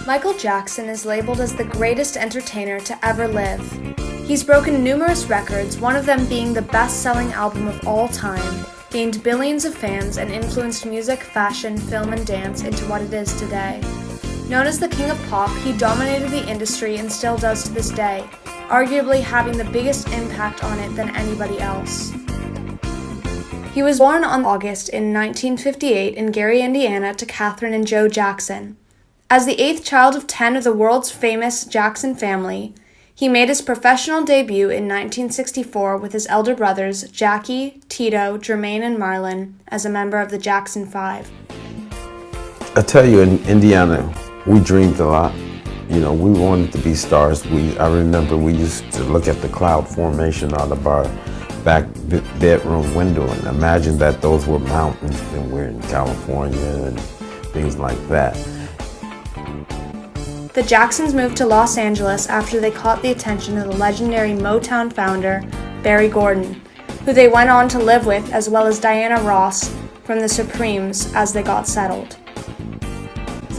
Michael Jackson is labeled as the greatest entertainer to ever live. He's broken numerous records, one of them being the best-selling album of all time, gained billions of fans, and influenced music, fashion, film, and dance into what it is today. Known as the King of Pop, he dominated the industry and still does to this day, arguably having the biggest impact on it than anybody else. He was born on August in 1958 in Gary, Indiana, to Catherine and Joe Jackson. As the 8th child of 10 of the world's famous Jackson family, he made his professional debut in 1964 with his elder brothers Jackie, Tito, Jermaine, and Marlon as a member of the Jackson 5. I tell you, in Indiana, we dreamed a lot. You know, we wanted to be stars. I remember we used to look at the cloud formation out of our back bedroom window and imagine that those were mountains and we're in California and things like that. The Jacksons moved to Los Angeles after they caught the attention of the legendary Motown founder, Berry Gordy, who they went on to live with, as well as Diana Ross from the Supremes as they got settled.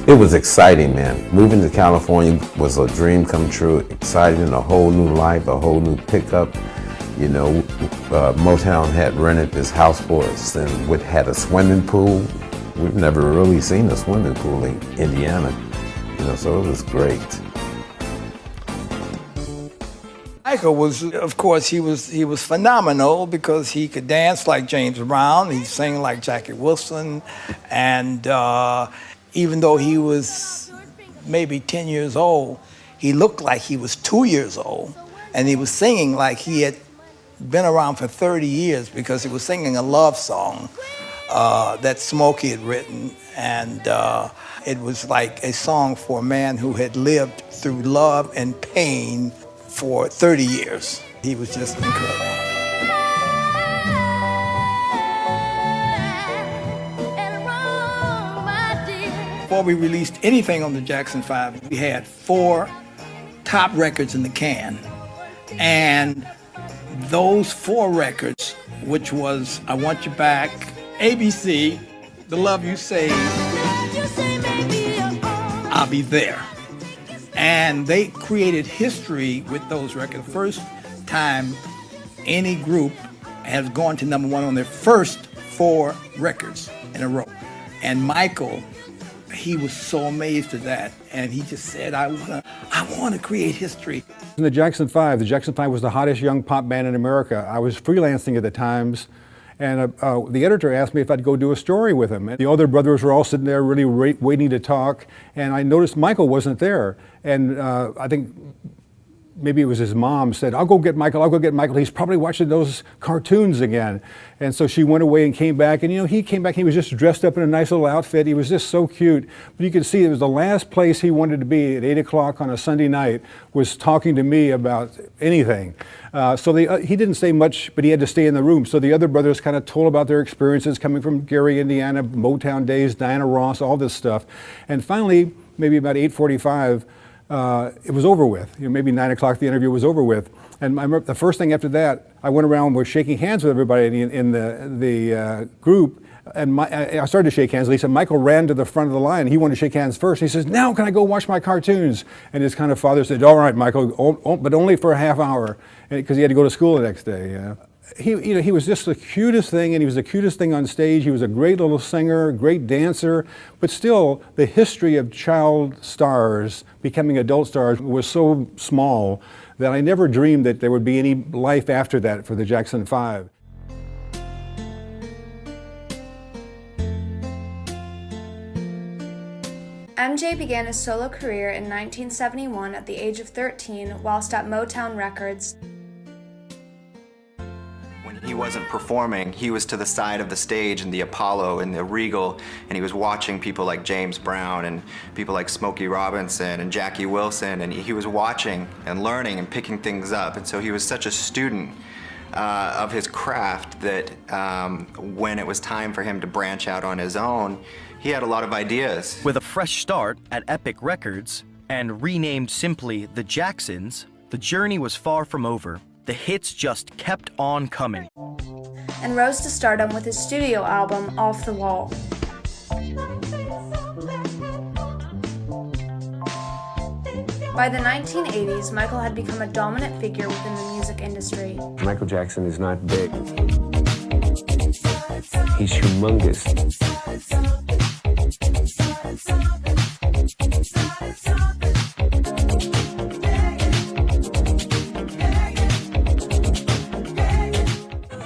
It was exciting, man. Moving to California was a dream come true, exciting, a whole new life, a whole new pickup. You know, Motown had rented this house for us and it had a swimming pool. We've never really seen a swimming pool in Indiana. You know, so it was great. Michael was, of course, he was phenomenal because he could dance like James Brown, he sang like Jackie Wilson, and even though he was maybe 10 years old, he looked like he was 2 years old, and he was singing like he had been around for 30 years because he was singing a love song that Smokey had written, and it was like a song for a man who had lived through love and pain for 30 years. He was just incredible. Before we released anything on the Jackson 5, we had 4 top records in the can. And those 4 records, which was I Want You Back, ABC, The Love You Saved, I'll Be There. And they created history with those records. First time any group has gone to number 1 on their first 4 records in a row. And Michael, he was so amazed at that. And he just said, I want to create history. In the Jackson 5 was the hottest young pop band in America. I was freelancing at the Times, and the editor asked me if I'd go do a story with him. And the other brothers were all sitting there really waiting to talk, and I noticed Michael wasn't there. And I think maybe it was his mom said, I'll go get Michael, he's probably watching those cartoons again. And so she went away and came back, and you know, he came back, he was just dressed up in a nice little outfit, he was just so cute. But you could see it was the last place he wanted to be at 8 o'clock on a Sunday night, was talking to me about anything. He didn't say much, but he had to stay in the room. So the other brothers kind of told about their experiences coming from Gary, Indiana, Motown days, Diana Ross, all this stuff. And finally, maybe about 8:45, it was over with. You know, maybe 9 o'clock the interview was over with. And I remember the first thing after that, I went around and was shaking hands with everybody in the group. And I started to shake hands. Lisa, Michael ran to the front of the line. He wanted to shake hands first. He says, now can I go watch my cartoons? And his kind of father said, all right, Michael, but only for a half hour, because he had to go to school the next day. Yeah. He was just the cutest thing, and he was the cutest thing on stage. He was a great little singer, great dancer, but still the history of child stars becoming adult stars was so small that I never dreamed that there would be any life after that for the Jackson 5. MJ began his solo career in 1971 at the age of 13 whilst at Motown Records. He wasn't performing, he was to the side of the stage in the Apollo and the Regal, and he was watching people like James Brown and people like Smokey Robinson and Jackie Wilson, and he was watching and learning and picking things up. And so he was such a student of his craft that when it was time for him to branch out on his own, he had a lot of ideas. With a fresh start at Epic Records and renamed simply the Jacksons, the journey was far from over. The hits just kept on coming. And rose to stardom with his studio album, Off the Wall. By the 1980s, Michael had become a dominant figure within the music industry. Michael Jackson is not big. He's humongous.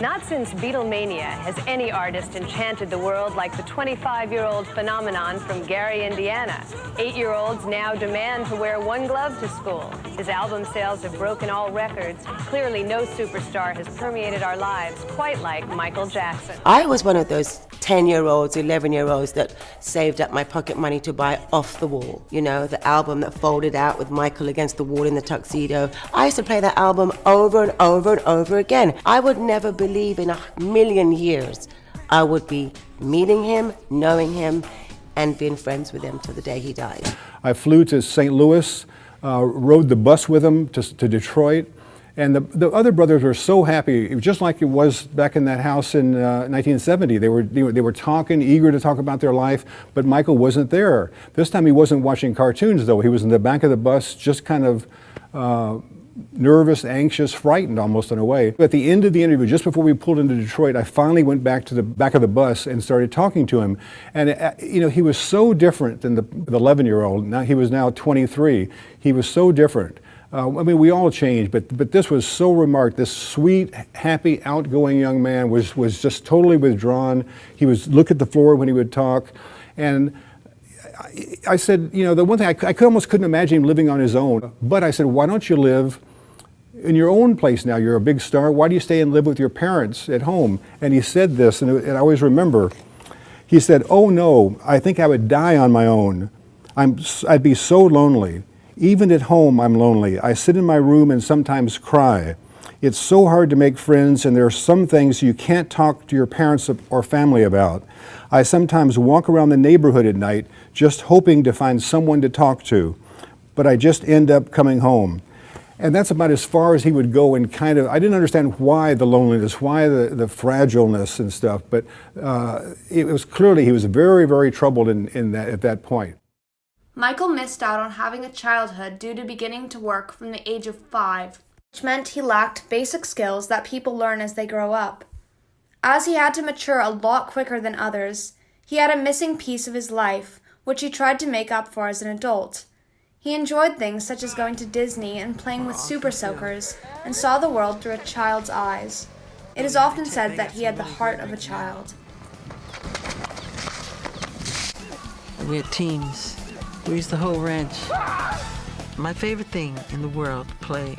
Not since Beatlemania has any artist enchanted the world like the 25-year-old phenomenon from Gary, Indiana. 8-year-olds now demand to wear one glove to school. His album sales have broken all records. Clearly, no superstar has permeated our lives quite like Michael Jackson. I was one of those 10-year-olds, 11-year-olds that saved up my pocket money to buy Off the Wall. You know, the album that folded out with Michael against the wall in the tuxedo. I used to play that album over and over and over again. I would never believe in a million years I would be meeting him, knowing him, and being friends with him till the day he died. I flew to St. Louis, rode the bus with him to Detroit, and the other brothers were so happy. It was just like it was back in that house in 1970. They were talking, eager to talk about their life, but Michael wasn't there. This time he wasn't watching cartoons though. He was in the back of the bus, just kind of nervous, anxious, frightened almost in a way. At the end of the interview, just before we pulled into Detroit, I finally went back to the back of the bus and started talking to him. And you know, he was so different than the 11-year-old. Now he was now 23. He was so different. I mean, we all changed, but this was so remarked. This sweet, happy, outgoing young man was just totally withdrawn. He was look at the floor when he would talk, and I said, you know, the one thing I almost couldn't imagine him living on his own. But I said, why don't you live in your own place now? You're a big star. Why do you stay and live with your parents at home? And he said this, and I always remember. He said, "Oh no, I think I would die on my own. I'd be so lonely. Even at home, I'm lonely. I sit in my room and sometimes cry. It's so hard to make friends, and there are some things you can't talk to your parents or family about. I sometimes walk around the neighborhood at night just hoping to find someone to talk to, but I just end up coming home." And that's about as far as he would go, and kind of, I didn't understand why the loneliness, why the fragileness and stuff, but it was clearly he was very, very troubled at that point. Michael missed out on having a childhood due to beginning to work from the age of 5, which meant he lacked basic skills that people learn as they grow up. As he had to mature a lot quicker than others, he had a missing piece of his life, which he tried to make up for as an adult. He enjoyed things such as going to Disney and playing with Super Soakers, and saw the world through a child's eyes. It is often said that he had the heart of a child. We had teams. We used the whole ranch. My favorite thing in the world to play,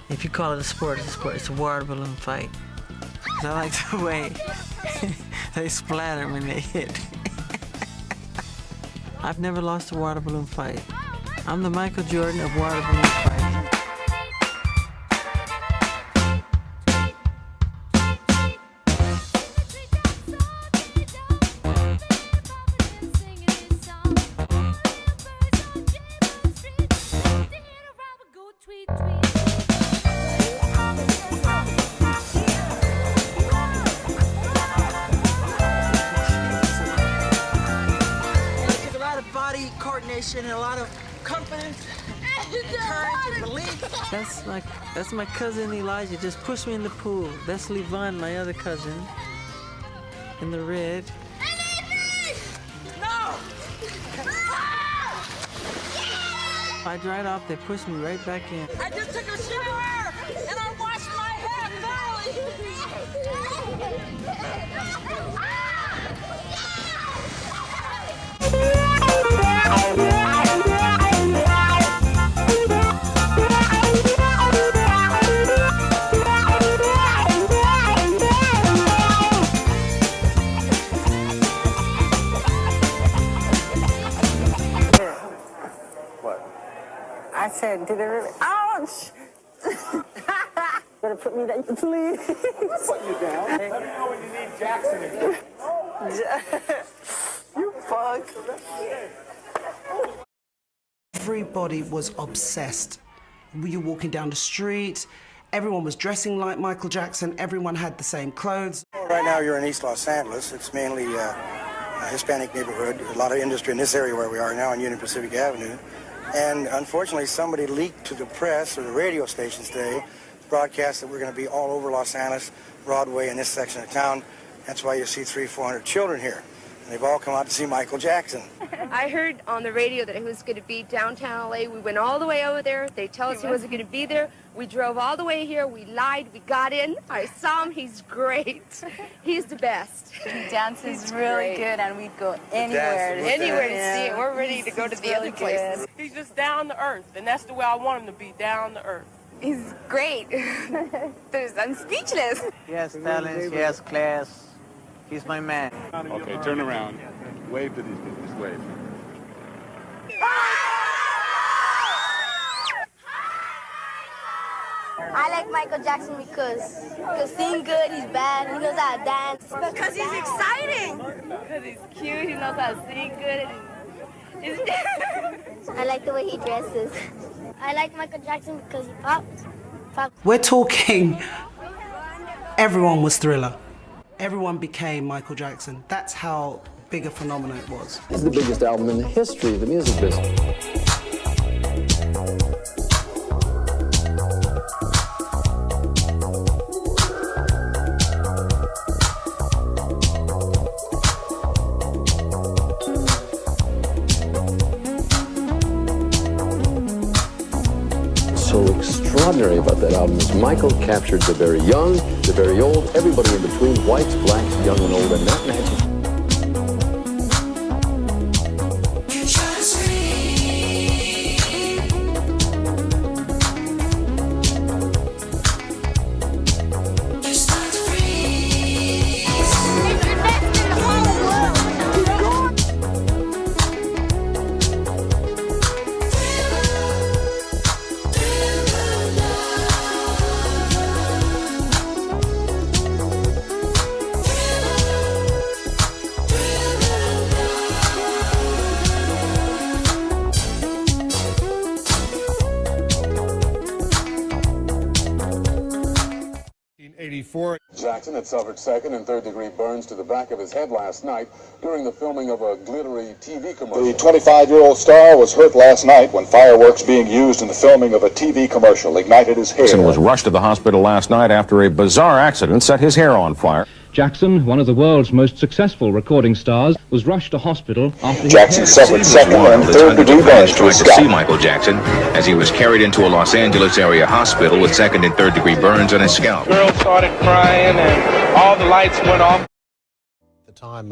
if you call it a sport, it's a sport. It's a water balloon fight. 'Cause I like the way they splatter when they hit. I've never lost a water balloon fight. I'm the Michael Jordan of water balloon fighting. And a lot of confidence, and courage, and belief. That's my cousin Elijah. Just push me in the pool. That's Levon, my other cousin, in the red. No! I dried off. They pushed me right back in. I just took a shower and I washed my hair I said, did it really? Ouch! Better put me down, please. Put you down. Let me know when you need Jackson again. You fuck. Everybody was obsessed. You were walking down the street, everyone was dressing like Michael Jackson, everyone had the same clothes. Right now you're in East Los Angeles. It's mainly a Hispanic neighborhood. A lot of industry in this area where we are now on Union Pacific Avenue. And unfortunately, somebody leaked to the press or the radio stations today, broadcast that we're going to be all over Los Angeles, Broadway, in this section of town. That's why you see 300-400 children here. And they've all come out to see Michael Jackson. I heard on the radio that he was going to be downtown LA. We went all the way over there. They tell us he wasn't going to be there. We drove all the way here. We lied. We got in. I saw him. He's great. He's the best. He dances really good, and we'd go anywhere. Anywhere to see him. We're ready to go to the other places. He's just down to earth, and that's the way I want him to be, down to earth. He's great. I'm speechless. He has talent. He has class. He's my man. Okay, turn around. Wave to these people. Just wave. I like Michael Jackson because he sing good, he's bad, he knows how to dance. Because he's exciting. Because he's cute, he knows how to sing good. I like the way he dresses. I like Michael Jackson because he pops. We're talking, everyone was Thriller. Everyone became Michael Jackson. That's how big a phenomenon it was. This is the biggest album in the history of the music business. So extraordinary about that album is Michael captured the very young, the very old, everybody in between, whites, blacks, young and old, and that magic. Jackson had suffered second and third degree burns to the back of his head last night during the filming of a glittery TV commercial. The 25-year-old star was hurt last night when fireworks being used in the filming of a TV commercial ignited his hair. Jackson was rushed to the hospital last night after a bizarre accident set his hair on fire. Jackson, one of the world's most successful recording stars, was rushed to hospital after Jackson suffered second and third degree burns to his scalp. To see Michael Jackson as he was carried into a Los Angeles area hospital with second and third degree burns on his scalp. The girl started crying and all the lights went off. Time,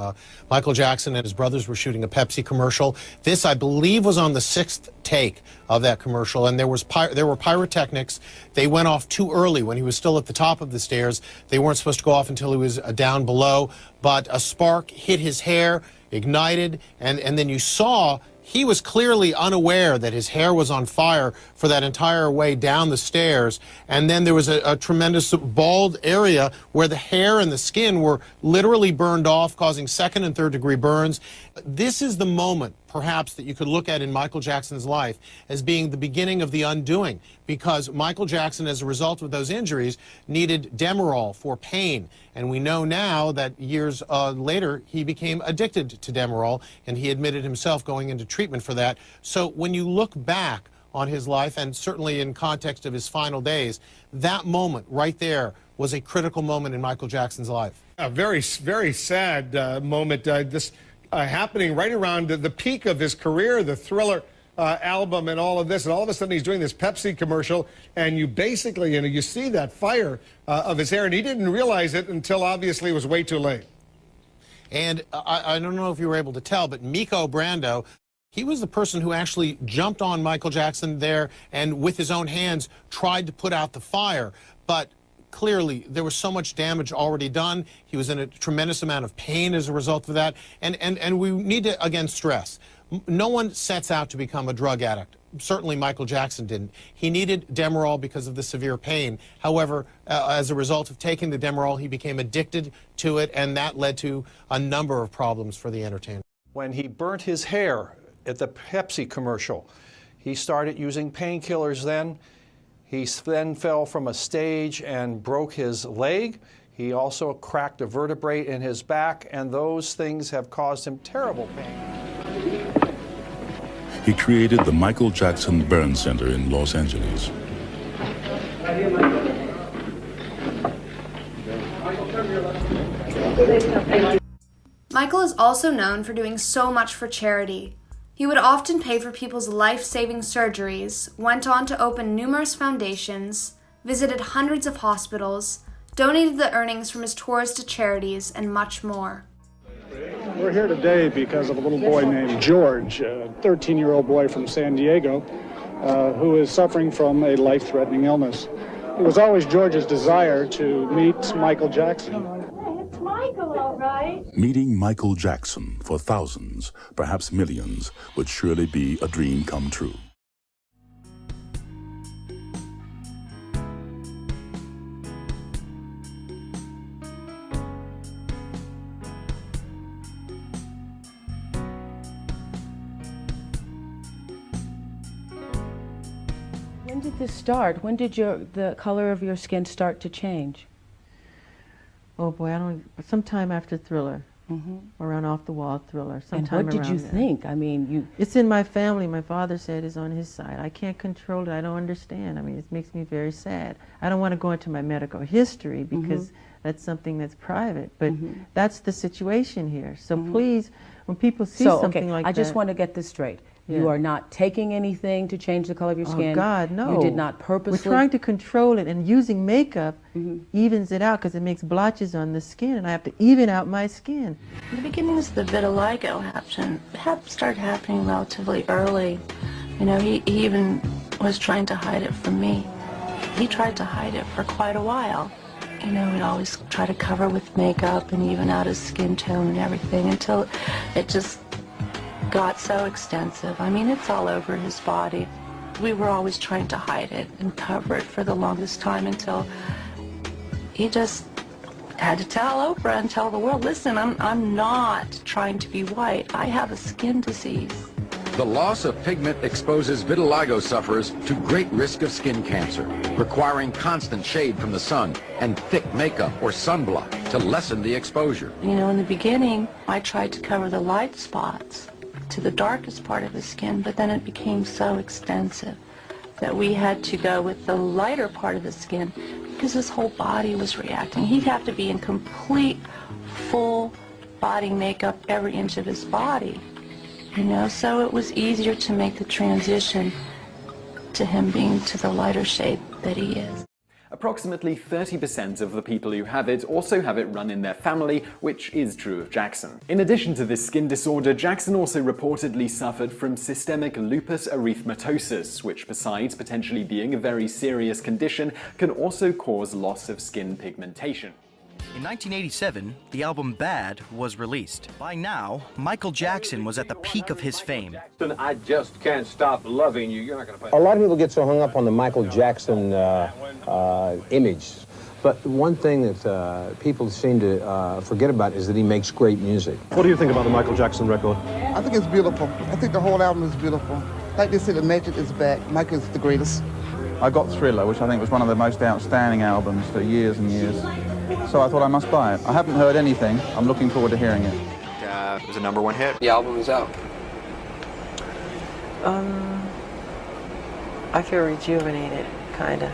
Michael Jackson and his brothers were shooting a Pepsi commercial. This, I believe, was on the 6th take of that commercial, and there were pyrotechnics. They went off too early when he was still at the top of the stairs. They weren't supposed to go off until he was down below, but a spark hit his hair, ignited, and then you saw he was clearly unaware that his hair was on fire for that entire way down the stairs. And then there was a tremendous bald area where the hair and the skin were literally burned off, causing second and third degree burns. This is the moment, perhaps, that you could look at in Michael Jackson's life as being the beginning of the undoing, because Michael Jackson, as a result of those injuries, needed Demerol for pain. And we know now that years later, he became addicted to Demerol, and he admitted himself going into treatment for that. So when you look back on his life, and certainly in context of his final days, that moment right there was a critical moment in Michael Jackson's life. A very, very sad moment. This happening right around the peak of his career, the Thriller album and all of this, and all of a sudden he's doing this Pepsi commercial, and you basically, you see that fire of his hair, and he didn't realize it until obviously it was way too late. And I don't know if you were able to tell, but Miko Brando, he was the person who actually jumped on Michael Jackson there and with his own hands tried to put out the fire. But clearly, there was so much damage already done. He was in a tremendous amount of pain as a result of that. And we need to, again, stress, no one sets out to become a drug addict. Certainly Michael Jackson didn't. He needed Demerol because of the severe pain. However, as a result of taking the Demerol, he became addicted to it, and that led to a number of problems for the entertainer. When he burnt his hair at the Pepsi commercial, he started using painkillers then. He then fell from a stage and broke his leg. He also cracked a vertebrae in his back, and those things have caused him terrible pain. he created the Michael Jackson Burn Center in Los Angeles. Michael is also known for doing so much for charity. He would often pay for people's life-saving surgeries, went on to open numerous foundations, visited hundreds of hospitals, donated the earnings from his tours to charities, and much more. We're here today because of a little boy named George, a 13-year-old boy from San Diego, who is suffering from a life-threatening illness. It was always George's desire to meet Michael Jackson. It's Michael, all right. Meeting Michael Jackson for thousands, perhaps millions, would surely be a dream come true. When did this start? When did the color of your skin start to change? Oh boy, sometime after Thriller, around Off the Wall Thriller. Sometime and what did you think? I mean, it's in my family. My father said it's on his side. I can't control it. I don't understand. I mean, it makes me very sad. I don't want to go into my medical history because that's something that's private, but that's the situation here. So please, when people see something like that. I just want to get this straight. Yeah. You are not taking anything to change the color of your skin? Oh God, no. You did not purposely? We're trying to control it, and using makeup evens it out because it makes blotches on the skin, and I have to even out my skin. The beginnings of the vitiligo started happening relatively early. You know, he even was trying to hide it from me. He tried to hide it for quite a while. You know, he'd always try to cover with makeup and even out his skin tone and everything until it just got so extensive. I mean, it's all over his body. We were always trying to hide it and cover it for the longest time until he just had to tell Oprah and tell the world, listen, I'm not trying to be white. I have a skin disease. The loss of pigment exposes vitiligo sufferers to great risk of skin cancer, requiring constant shade from the sun and thick makeup or sunblock to lessen the exposure. You know, in the beginning, I tried to cover the light spots to the darkest part of his skin, but then it became so extensive that we had to go with the lighter part of his skin because his whole body was reacting. He'd have to be in complete, full body makeup every inch of his body, you know, so it was easier to make the transition to him being to the lighter shade that he is. Approximately 30% of the people who have it also have it run in their family, which is true of Jackson. In addition to this skin disorder, Jackson also reportedly suffered from systemic lupus erythematosus, which besides potentially being a very serious condition, can also cause loss of skin pigmentation. In 1987, the album Bad was released. By now, Michael Jackson was at the peak of his fame. I just can't stop loving you. You're not going to play. A lot of people get so hung up on the Michael Jackson image, but one thing that people seem to forget about is that he makes great music. What do you think about the Michael Jackson record? I think it's beautiful. I think the whole album is beautiful. Like they said, the magic is back. Michael is the greatest. I got Thriller, which I think was one of the most outstanding albums for years and years. So I thought I must buy it. I haven't heard anything. I'm looking forward to hearing it. It was a #1 hit. The album is out. I feel rejuvenated, kind of,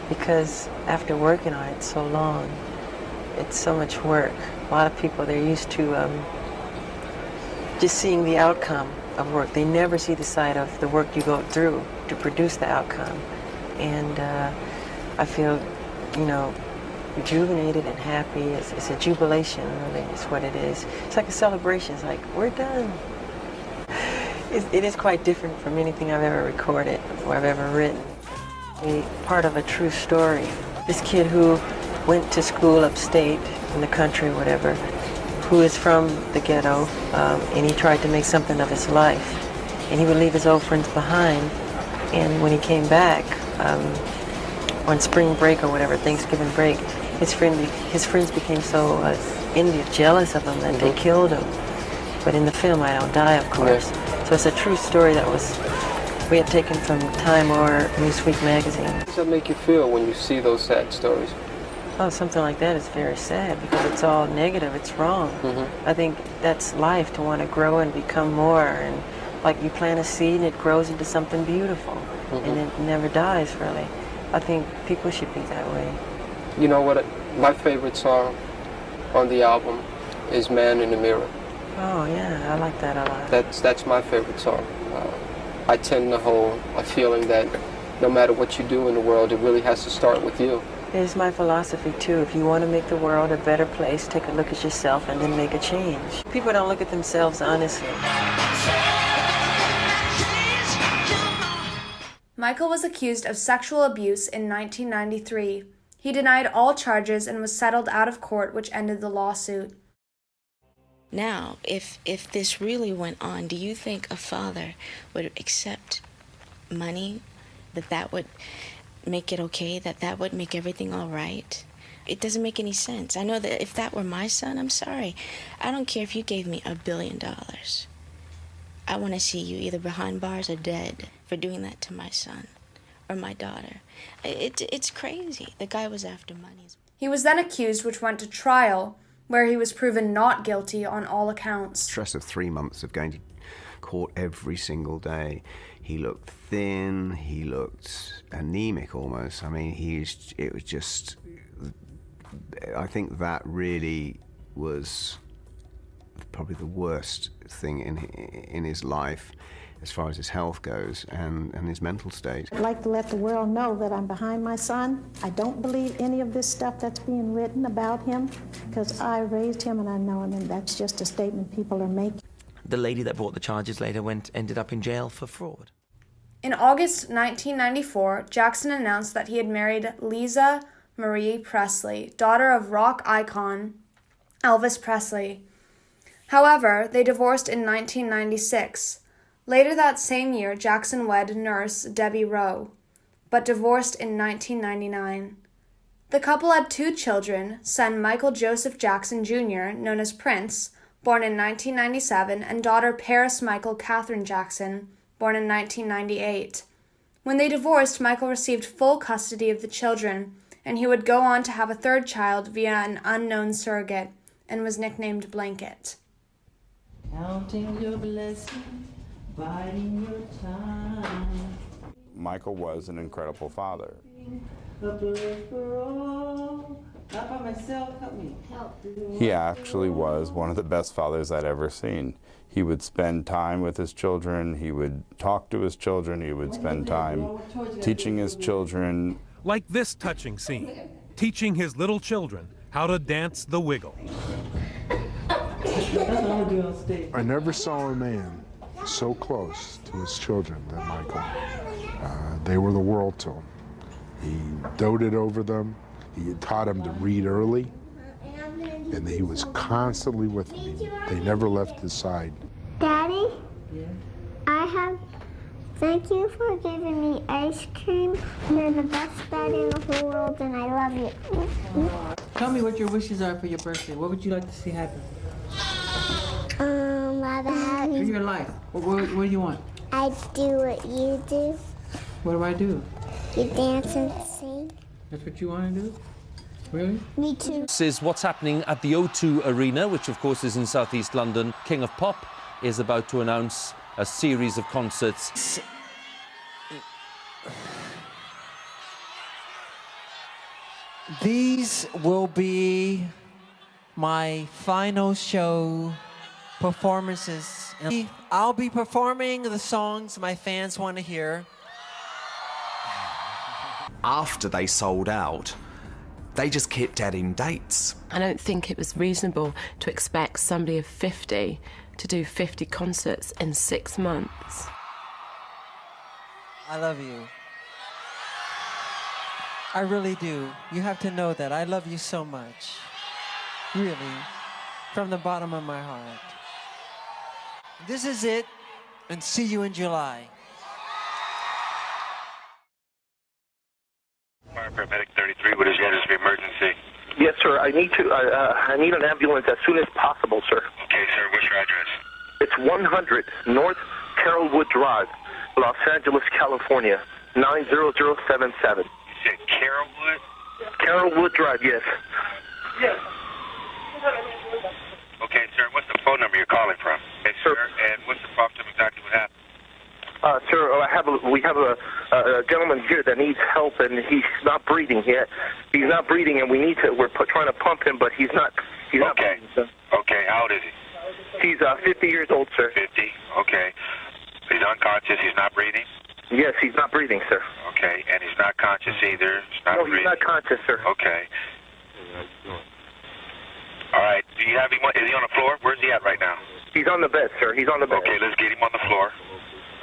because after working on it so long, it's so much work. A lot of people, they're used to just seeing the outcome of work. They never see the side of the work you go through to produce the outcome. And I feel, you know, rejuvenated and happy. It's a jubilation, really, is what it is. It's like a celebration. It's like, we're done. It is quite different from anything I've ever recorded or I've ever written. Part of a true story. This kid who went to school upstate in the country, whatever, who is from the ghetto, and he tried to make something of his life. And he would leave his old friends behind. And when he came back, on spring break or whatever, Thanksgiving break, his friends became so jealous of him that they killed him. But in the film, I don't die, of course. Yeah. So it's a true story that we had taken from Time or Newsweek magazine. How does that make you feel when you see those sad stories? Oh, something like that is very sad because it's all negative, it's wrong. I think that's life, to want to grow and become more and Like you plant a seed and it grows into something beautiful, and it never dies, really. I think people should be that way. You know what? My favorite song on the album is Man in the Mirror. Oh, yeah, I like that a lot. That's my favorite song. I tend to hold a feeling that no matter what you do in the world, it really has to start with you. It's my philosophy, too. If you want to make the world a better place, take a look at yourself and then make a change. People don't look at themselves honestly. Michael was accused of sexual abuse in 1993. He denied all charges and was settled out of court, which ended the lawsuit. Now, if this really went on, do you think a father would accept money, that would make it okay, that would make everything all right? It doesn't make any sense. I know that if that were my son, I'm sorry. I don't care if you gave me $1 billion. I want to see you either behind bars or dead for doing that to my son or my daughter. It's crazy. The guy was after money. He was then accused, which went to trial, where he was proven not guilty on all accounts. Stress of 3 months of going to court every single day. He looked thin, he looked anemic almost. I mean, it was just, I think that really was probably the worst thing in his life as far as his health goes and his mental state. I'd like to let the world know that I'm behind my son. I don't believe any of this stuff that's being written about him because I raised him and I know him, and that's just a statement people are making. The lady that brought the charges later ended up in jail for fraud. In August 1994, Jackson announced that he had married Lisa Marie Presley, daughter of rock icon Elvis Presley. However, they divorced in 1996. Later that same year, Jackson wed nurse Debbie Rowe, but divorced in 1999. The couple had 2 children, son Michael Joseph Jackson Jr., known as Prince, born in 1997, and daughter Paris Michael Catherine Jackson, born in 1998. When they divorced, Michael received full custody of the children, and he would go on to have a 3rd child via an unknown surrogate, and was nicknamed Blanket. Counting your blessings, biding your time. Michael was an incredible father. Not by myself, help me. He actually was one of the best fathers I'd ever seen. He would spend time with his children, he would talk to his children, he would spend time teaching his children. Like this touching scene, teaching his little children how to dance the wiggle. I never saw a man so close to his children than Michael. They were the world to him. He doted over them. He had taught them to read early, and he was constantly with them. They never left his side. Daddy, thank you for giving me ice cream. You're the best dad in the whole world, and I love you. Tell me what your wishes are for your birthday. What would you like to see happen? For your life. What do you want? I do what you do. What do I do? You dance and sing. That's what you want to do? Really? Me too. This is what's happening at the O2 Arena, which of course is in southeast London. King of Pop is about to announce a series of concerts. These will be my final show performances. I'll be performing the songs my fans want to hear. After they sold out, they just kept adding dates. I don't think it was reasonable to expect somebody of 50 to do 50 concerts in 6 months. I love you. I really do. You have to know that. I love you so much. Really. From the bottom of my heart. This is it, and see you in July. Fire paramedic 33, what is your emergency? Yes, sir. I need an ambulance as soon as possible, sir. Okay, sir. What's your address? It's 100 North Carrollwood Drive, Los Angeles, California, 90077. You said Carrollwood? Carrollwood Drive, yes. Yes. Okay, sir. What's the phone number you're calling from? Okay, sir. And what's the problem? Exactly what happened? a gentleman here that needs help, and he's not breathing yet. He's not breathing, and we're trying to pump him, but he's not. Not breathing, sir. Okay, how old is he? He's 50 years old, sir. 50, okay. He's unconscious, he's not breathing? Yes, he's not breathing, sir. Okay, and he's not conscious either? No, he's not conscious, sir. Okay. All right, do you have him, is he on the floor? Where's he at right now? He's on the bed, sir. He's on the bed. Okay, let's get him on the floor.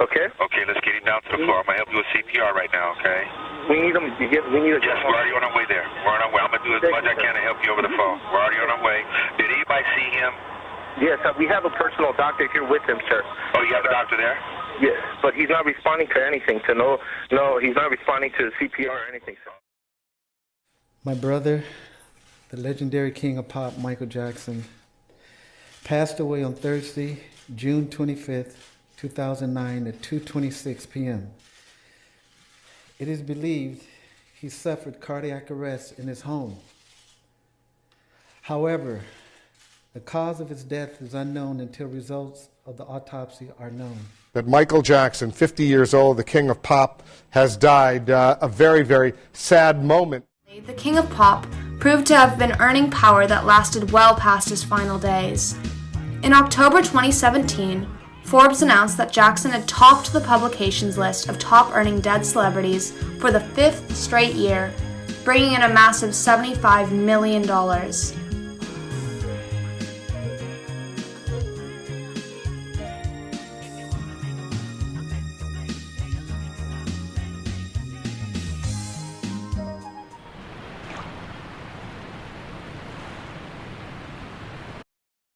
Okay. Okay, let's get him down to the floor. I'm going to help you with CPR right now, okay? We need him. We need a. Yes, we're already on our way there. We're on our way. I'm going to do as much as I can to help you over the phone. We're already on our way. Did anybody see him? Yes, we have a personal doctor here with him, sir. Oh, you have a doctor there? Yes, but he's not responding to anything. No, he's not responding to CPR or anything, sir. My brother, the legendary king of pop, Michael Jackson, passed away on Thursday, June 25th, 2009 at 2:26 p.m. It is believed he suffered cardiac arrest in his home. However, the cause of his death is unknown until results of the autopsy are known. That Michael Jackson, 50 years old, the king of pop, has died. A very, very sad moment. The king of pop proved to have been earning power that lasted well past his final days. In October 2017, Forbes announced that Jackson had topped the publication's list of top-earning dead celebrities for the 5th straight year, bringing in a massive $75 million.